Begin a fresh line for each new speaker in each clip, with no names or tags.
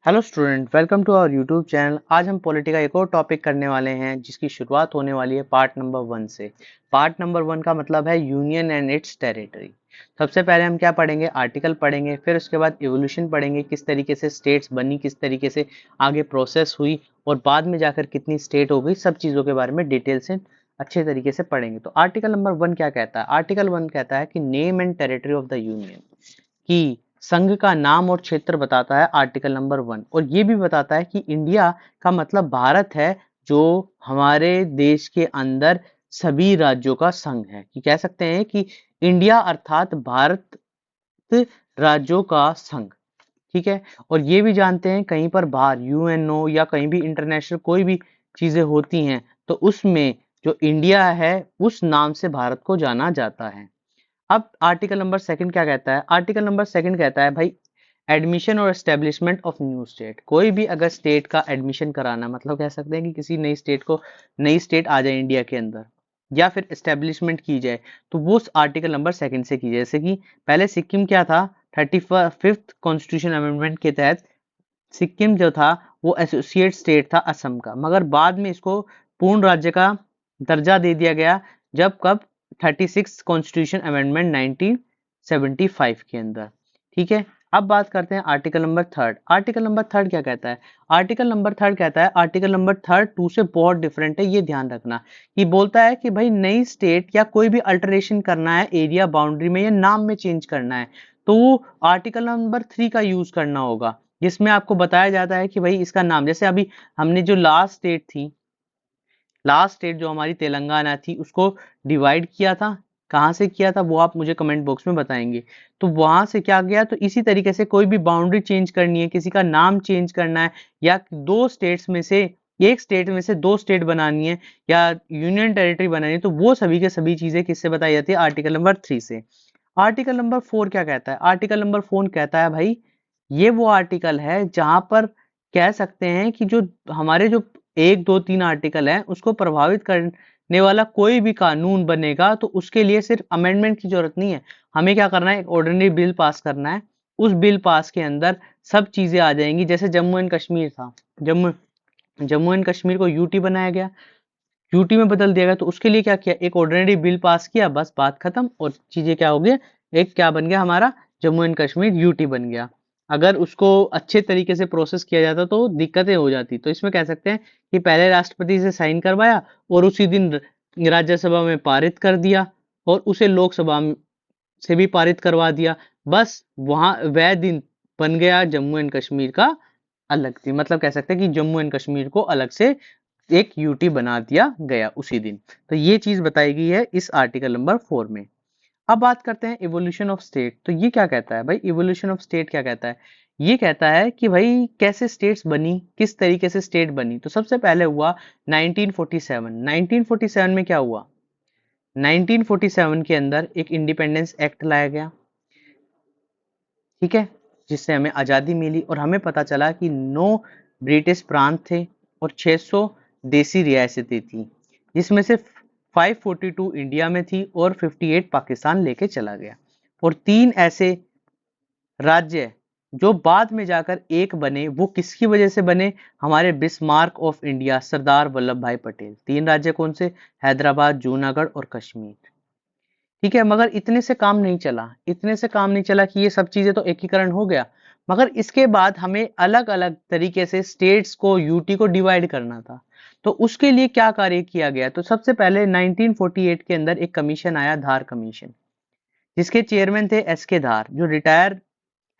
Hello student, welcome to our YouTube channel. आज हम polity का एक और टॉपिक करने वाले हैं जिसकी शुरुआत होने वाली है पार्ट नंबर 1 से। पार्ट नंबर 1 का मतलब है यूनियन एंड इट्स टेरिटरी। सबसे पहले हम क्या पढ़ेंगे? आर्टिकल पढ़ेंगे, फिर उसके बाद इवोल्यूशन पढ़ेंगे, किस तरीके से स्टेट्स बनी, किस तरीके से आगे प्रोसेस हुई और बाद में जाकर कितनी स्टेट हो गई, सब चीज़ों के बारे में डिटेल से अच्छे तरीके से पढ़ेंगे। तो आर्टिकल नंबर 1 क्या कहता है? आर्टिकल 1 कहता है कि name and territory of the union, कि संघ का नाम और क्षेत्र बताता है आर्टिकल नंबर 1। और ये भी बताता है कि इंडिया का मतलब भारत है, जो हमारे देश के अंदर सभी राज्यों का संघ है। कि कह सकते हैं कि इंडिया अर्थात भारत राज्यों का संघ। ठीक है। और ये भी जानते हैं कहीं पर बाहर यूएनओ या कहीं भी इंटरनेशनल कोई भी चीजें होती हैं तो उसमें जो इंडिया है उस नाम से भारत को जाना जाता है। अब आर्टिकल नंबर सेकंड क्या कहता है? आर्टिकल नंबर सेकंड कहता है भाई, एडमिशन और एस्टेब्लिशमेंट ऑफ न्यू स्टेट। कोई भी अगर स्टेट का एडमिशन कराना, मतलब कह सकते हैं कि किसी नई स्टेट को, नई स्टेट आ जाए इंडिया के अंदर या फिर एस्टेब्लिशमेंट की जाए, तो वो उस आर्टिकल नंबर सेकंड से की जाए। जैसे कि पहले सिक्किम क्या था, 35th कॉन्स्टिट्यूशन अमेंडमेंट के तहत सिक्किम जो था वो एसोसिएट स्टेट था असम का, मगर बाद में इसको पूर्ण राज्य का दर्जा दे दिया गया। जब कब? 36 कॉन्स्टिट्यूशन अमेंडमेंट 1975 के अंदर। ठीक है। अब बात करते हैं article number third. Article number third क्या कहता है? आर्टिकल नंबर थर्ड कहता है, आर्टिकल नंबर थर्ड 2 से बहुत डिफरेंट है, ये ध्यान रखना। कि बोलता है कि भाई नई स्टेट या कोई भी अल्टरेशन करना है एरिया बाउंड्री में या नाम में चेंज करना है तो वो आर्टिकल नंबर 3 का यूज करना होगा, जिसमें आपको बताया जाता है कि भाई इसका नाम, जैसे अभी हमने जो लास्ट स्टेट थी, लास्ट स्टेट जो हमारी तेलंगाना थी, उसको डिवाइड किया था। कहाँ से किया था वो आप मुझे कमेंट बॉक्स में बताएंगे। तो वहां से क्या गया, तो इसी तरीके से कोई भी बाउंड्री चेंज करनी है, किसी का नाम चेंज करना है, या दो स्टेट्स में से एक स्टेट में से दो स्टेट बनानी है या यूनियन टेरिटरी बनानी है, तो वो सभी के सभी चीजें किससे बताई जाती है? आर्टिकल नंबर 3 से। आर्टिकल नंबर 4 क्या कहता है? आर्टिकल नंबर 4 कहता है भाई, ये वो आर्टिकल है जहां पर कह सकते हैं कि जो हमारे जो 1 2 3 आर्टिकल हैं उसको प्रभावित करने वाला कोई भी कानून बनेगा तो उसके लिए सिर्फ अमेंडमेंट की जरूरत नहीं है। हमें क्या करना है? एक ऑर्डिनरी बिल पास करना है। उस बिल पास के अंदर सब चीजें आ जाएंगी। जैसे जम्मू एंड कश्मीर था, जम्मू जम्मू एंड कश्मीर को यूटी बनाया गया, यूटी में बदल दिया गया, तो उसके लिए क्या किया? एक ऑर्डिनरी बिल पास किया, बस बात खत्म और चीजें क्या हो गया? एक क्या बन गया हमारा? जम्मू एंड कश्मीर यूटी बन गया। अगर उसको अच्छे तरीके से प्रोसेस किया जाता तो दिक्कतें हो जाती। तो इसमें कह सकते हैं कि पहले राष्ट्रपति से साइन करवाया और उसी दिन राज्यसभा में पारित कर दिया और उसे लोकसभा से भी पारित करवा दिया। बस वहां वह दिन बन गया जम्मू एंड कश्मीर का अलग थी, मतलब कह सकते हैं कि जम्मू एंड कश्मीर को अलग से एक यूटी बना दिया गया उसी दिन। तो ये चीज बताई गई है इस आर्टिकल नंबर 4 में। अब बात करते हैं इवोल्यूशन ऑफ स्टेट। तो ये क्या कहता है भाई? इवोल्यूशन ऑफ स्टेट क्या कहता है? ये कहता है कि भाई कैसे स्टेट्स बनी, किस तरीके से स्टेट बनी। तो सबसे पहले हुआ 1947। 1947 में क्या हुआ? 1947 के अंदर एक इंडिपेंडेंस एक्ट लाया गया, ठीक है, जिससे हमें आज़ादी मिली और हमें पता चला कि 9 ब्रिटिश प्रांत थे और 600 देसी रियासतें थी, जिसमें से 542 इंडिया में थी और 58 पाकिस्तान लेके चला गया। और 3 ऐसे राज्य जो बाद में जाकर एक बने, वो किसकी वजह से बने? हमारे Bismarck of India Sardar Vallabh भाई पटेल। 3 राज्य कौन से? हैदराबाद, जूनागढ़ और कश्मीर। ठीक है। मगर इतने से काम नहीं चला, इतने से काम नहीं चला कि ये सब चीजें तो एकीकरण हो गया, मगर इसके बाद हमें अलग अलग तरीके से स्टेट्स को, यूटी को डिवाइड करना था। तो उसके लिए क्या कार्य किया गया? तो सबसे पहले 1948 के अंदर एक कमीशन आया, धार कमीशन, जिसके चेयरमैन थे एस के धार, जो रिटायर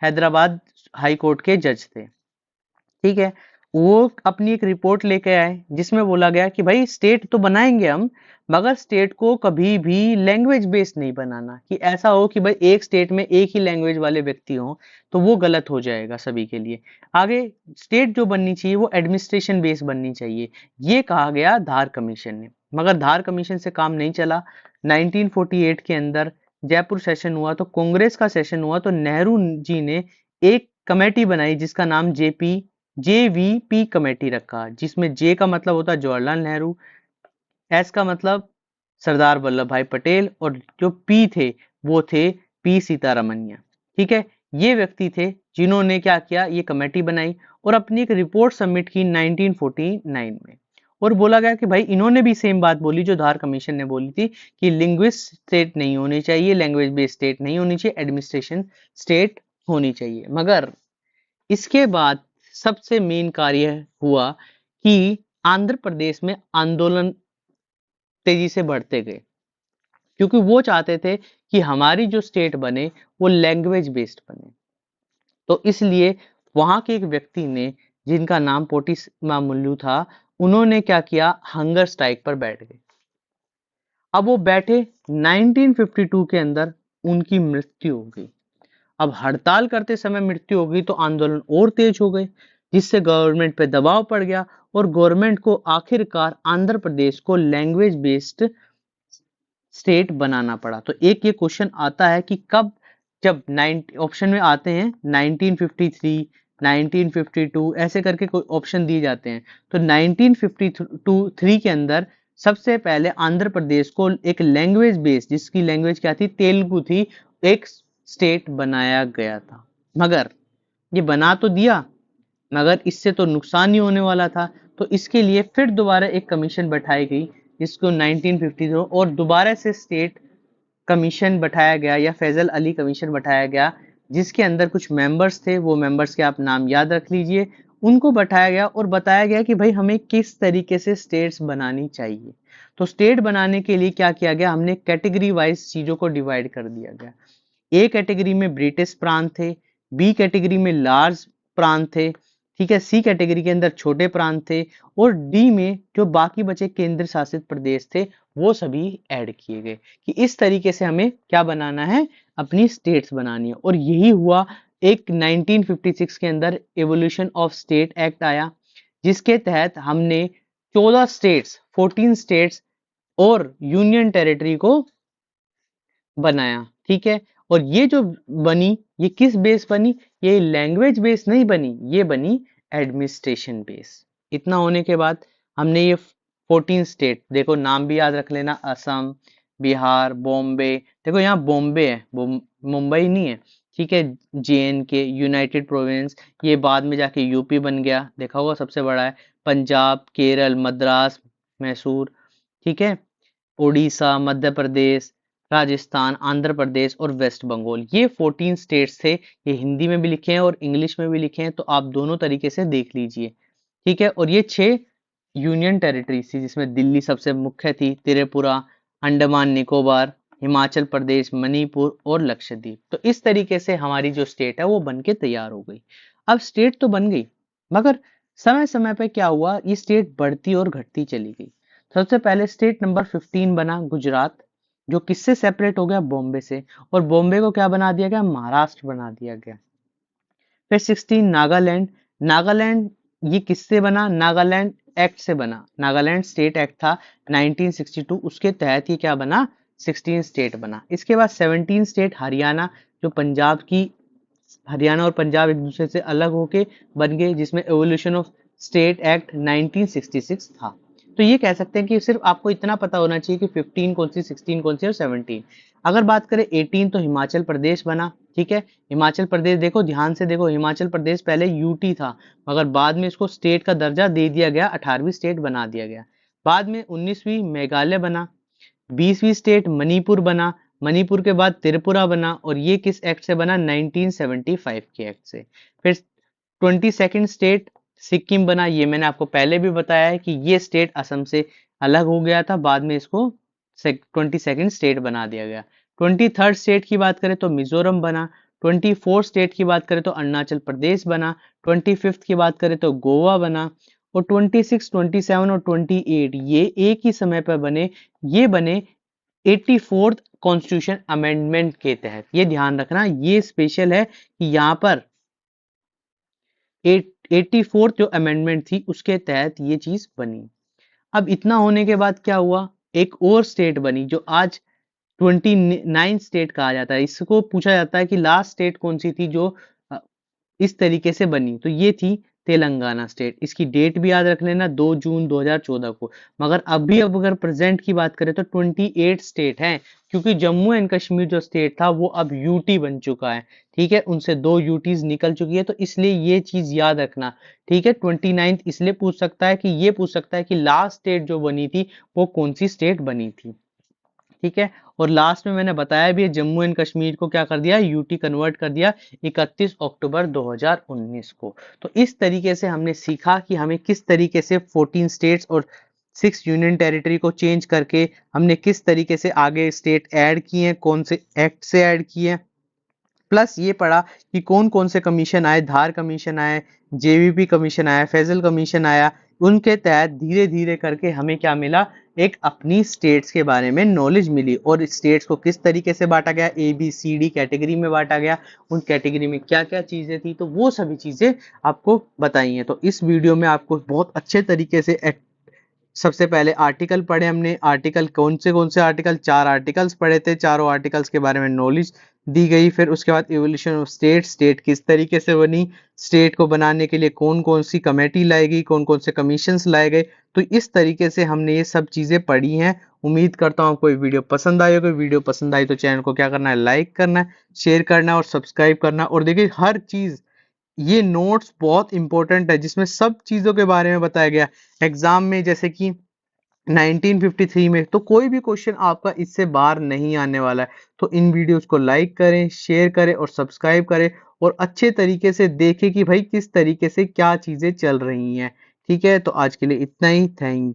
हैदराबाद हाई कोर्ट के जज थे। ठीक है। वो अपनी एक रिपोर्ट लेके आए जिसमें बोला गया कि भाई स्टेट तो बनाएंगे हम, मगर स्टेट को कभी भी लैंग्वेज बेस्ड नहीं बनाना। कि ऐसा हो कि भाई एक स्टेट में एक ही लैंग्वेज वाले व्यक्ति हो, तो वो गलत हो जाएगा सभी के लिए। आगे स्टेट जो बननी चाहिए वो एडमिनिस्ट्रेशन बेस्ड बननी चाहिए, ये कहा गया धार कमीशन ने। मगर धार कमीशन से काम नहीं चला। 1948 के अंदर जयपुर सेशन हुआ, तो कांग्रेस का सेशन हुआ, तो नेहरू जी ने एक कमेटी बनाई जिसका नाम जेवीपी कमेटी रखा, जिसमें जे का मतलब होता है जवाहरलाल नेहरू, एस का मतलब सरदार वल्लभ भाई पटेल, और जो पी थे वो थे पी सीतारमनिया। ठीक है। ये व्यक्ति थे जिन्होंने क्या किया, ये कमेटी बनाई और अपनी एक रिपोर्ट सबमिट की 1949 में। और बोला गया कि भाई इन्होंने भी सेम बात बोली जो धार कमीशन ने बोली थी कि लिंग्विस्ट स्टेट नहीं होनी चाहिए, लैंग्वेज बेस्ड स्टेट नहीं होनी चाहिए, एडमिनिस्ट्रेशन स्टेट होनी चाहिए। मगर इसके बाद सबसे मेन कार्य हुआ कि आंध्र प्रदेश में आंदोलन तेजी से बढ़ते गए, क्योंकि वो चाहते थे कि हमारी जो स्टेट बने वो लैंग्वेज बेस्ड बने। तो इसलिए वहां के एक व्यक्ति ने, जिनका नाम पोटिसमा मुल्लू था, उन्होंने क्या किया, हंगर स्ट्राइक पर बैठ गए। अब वो बैठे, 1952 के अंदर उनकी मृत्यु हो गई। अब हड़ताल करते समय मृत्यु हो गई तो आंदोलन और तेज हो गए, जिससे गवर्नमेंट पे दबाव पड़ गया और गवर्नमेंट को आखिरकार आंध्र प्रदेश को लैंग्वेज बेस्ड स्टेट बनाना पड़ा। तो एक ये क्वेश्चन आता है कि कब, जब ऑप्शन में आते हैं 1953, 1952 ऐसे करके कोई ऑप्शन दिए जाते हैं, तो 1953 के अंदर सबसे पहले आंध्र प्रदेश को एक लैंग्वेज बेस्ड, जिसकी लैंग्वेज क्या थी, तेलुगु थी, एक स्टेट बनाया गया था। मगर ये बना तो दिया, मगर इससे तो नुकसान ही होने वाला था। तो इसके लिए फिर दोबारा एक कमीशन बैठाई गई, जिसको 1952 और दोबारा से स्टेट कमीशन बैठाया गया या फैजल अली कमीशन बैठाया गया, जिसके अंदर कुछ मेंबर्स थे, वो मेंबर्स के आप नाम याद रख लीजिए। उनको बैठाया गया और बताया गया कि भाई हमें किस तरीके से स्टेट्स बनानी चाहिए। तो स्टेट बनाने के लिए क्या किया गया, हमने कैटेगरी वाइज चीजों को डिवाइड कर दिया गया। ए कैटेगरी में ब्रिटिश प्रांत थे, बी कैटेगरी में लार्ज प्रांत थे, ठीक है, सी कैटेगरी के अंदर छोटे प्रांत थे, और डी में जो बाकी बचे केंद्र शासित प्रदेश थे वो सभी ऐड किए गए कि इस तरीके से हमें क्या बनाना है, अपनी स्टेट्स बनानी है। और यही हुआ। एक 1956 के अंदर एवोल्यूशन ऑफ स्टेट एक्ट आया, जिसके तहत हमने 14 स्टेट्स, 14 स्टेट्स और यूनियन टेरिटरी को बनाया, ठीक है। और ये जो बनी, ये किस बेस बनी, ये लैंग्वेज बेस नहीं बनी, ये बनी एडमिनिस्ट्रेशन बेस। इतना होने के बाद हमने ये 14 स्टेट, देखो नाम भी याद रख लेना, असम, बिहार, बॉम्बे, देखो यहाँ बॉम्बे है, मुंबई नहीं है, ठीक है, JNK, यूनाइटेड प्रोविंस, ये बाद में जाके यूपी बन गया, देखा होगा सबसे बड़ा है, पंजाब, केरल, मद्रास, मैसूर, ठीक है, उड़ीसा, मध्य प्रदेश, राजस्थान, आंध्र प्रदेश और वेस्ट बंगाल, ये 14 स्टेट्स थे। ये हिंदी में भी लिखे हैं और इंग्लिश में भी लिखे हैं, तो आप दोनों तरीके से देख लीजिए, ठीक है। और ये 6 यूनियन टेरिटरीज थी, जिसमें दिल्ली सबसे मुख्य थी, त्रिपुरा, अंडमान निकोबार, हिमाचल प्रदेश, मणिपुर और लक्षद्वीप। तो इस तरीके से हमारी जो स्टेट है वो बन के तैयार हो गई। अब स्टेट तो बन गई, मगर समय समय पे क्या हुआ, ये स्टेट बढ़ती और घटती चली गई। सबसे पहले स्टेट नंबर 15 बना गुजरात, जो किससे सेपरेट हो गया, बॉम्बे से, और बॉम्बे को क्या बना दिया गया, महाराष्ट्र बना दिया गया। फिर 16 नागालैंड, नागालैंड ये किससे बना, नागालैंड एक्ट से बना, नागालैंड स्टेट एक्ट था 1962, उसके तहत ये क्या बना, 16 स्टेट बना। इसके बाद 17 स्टेट हरियाणा, जो पंजाब की, हरियाणा और पंजाब एक दूसरे से अलग होके बन गए, जिसमें एवोल्यूशन ऑफ स्टेट एक्ट 1966 था। तो ये कह सकते हैं कि सिर्फ आपको इतना पता होना चाहिए कि 15 कौन सी, 16 कौन सी और 17। अगर बात करें 18, तो हिमाचल प्रदेश बना, ठीक है। हिमाचल प्रदेश देखो, ध्यान से देखो, हिमाचल प्रदेश पहले यूटी था, मगर बाद में इसको स्टेट का दर्जा दे दिया गया, 18वीं स्टेट बना दिया गया। बाद में 19वीं मेघालय बना, 20वीं स्टेट मणिपुर बना, मणिपुर के बाद त्रिपुरा बना, और ये किस एक्ट से बना, 1975 के एक्ट से। फिर 22nd स्टेट सिक्किम बना, ये मैंने आपको पहले भी बताया है कि ये स्टेट असम से अलग हो गया था, बाद में इसको 22nd स्टेट बना दिया गया। 23rd स्टेट की बात करें तो मिजोरम बना, 24th स्टेट की बात करें तो अरुणाचल प्रदेश बना, 25th की बात करें तो गोवा बना, और 26, 27 और 28 ये एक ही समय पर बने, ये बने 84th कॉन्स्टिट्यूशन अमेंडमेंट के तहत। ये ध्यान रखना, ये स्पेशल है कि यहाँ पर 84th जो अमेंडमेंट थी उसके तहत ये चीज बनी। अब इतना होने के बाद क्या हुआ, एक और स्टेट बनी जो आज 29 स्टेट कहा जाता है। इसको पूछा जाता है कि लास्ट स्टेट कौन सी थी जो इस तरीके से बनी, तो ये थी तेलंगाना स्टेट। इसकी डेट भी याद रख लेना 2 जून 2014 को। मगर अभी अब अगर प्रेजेंट की बात करें तो 28 स्टेट हैं, क्योंकि जम्मू एंड कश्मीर जो स्टेट था वो अब यूटी बन चुका है। ठीक है, उनसे 2 यूटीज निकल चुकी है, तो इसलिए ये चीज याद रखना। ठीक है, 29 इसलिए पूछ सकता है कि ये पूछ सकता है कि लास्ट स्टेट जो बनी थी वो कौन सी स्टेट बनी थी। ठीक है, और लास्ट में मैंने बताया भी है, जम्मू एंड कश्मीर को क्या कर दिया, यूटी कन्वर्ट कर दिया 31 अक्टूबर 2019 को। तो इस तरीके से हमने सीखा कि हमें किस तरीके से 14 स्टेट्स और 6 यूनियन टेरिटरी को चेंज करके हमने किस तरीके से आगे स्टेट ऐड किए हैं, कौन से एक्ट से ऐड किए हैं। प्लस ये पढ़ा कि कौन कौन से कमीशन आए, धार कमीशन आए, जेवीपी कमीशन आया, फैजल कमीशन आया। उनके तहत धीरे धीरे करके हमें क्या मिला, एक अपनी स्टेट्स के बारे में नॉलेज मिली, और स्टेट्स को किस तरीके से बांटा गया, A B C D category में बांटा गया, उन कैटेगरी में क्या क्या चीजें थी, तो वो सभी चीजें आपको बताई हैं। तो इस वीडियो में आपको बहुत अच्छे तरीके से सबसे पहले आर्टिकल पढ़े हमने। आर्टिकल कौन से आर्टिकल, 4 आर्टिकल्स पढ़े थे, चारों आर्टिकल्स के बारे में नॉलेज दी गई। फिर उसके बाद इवोल्यूशन ऑफ स्टेट, स्टेट किस तरीके से बनी, स्टेट को बनाने के लिए कौन कौन सी कमेटी लाई गई, कौन कौन से कमीशंस लाए गए। तो इस तरीके से हमने ये सब चीजें पढ़ी हैं। उम्मीद करता हूँ कोई वीडियो पसंद आई होगी। वीडियो पसंद आई तो चैनल को क्या करना है, लाइक करना है, शेयर करना है और सब्सक्राइब करना। और देखिए हर चीज, ये नोट्स बहुत इंपॉर्टेंट है जिसमें सब चीजों के बारे में बताया गया। एग्जाम में जैसे कि 1953 में तो कोई भी क्वेश्चन आपका इससे बाहर नहीं आने वाला है। तो इन वीडियोस को लाइक करें, शेयर करें और सब्सक्राइब करें, और अच्छे तरीके से देखें कि भाई किस तरीके से क्या चीजें चल रही हैं। ठीक है, तो आज के लिए इतना ही। थैंक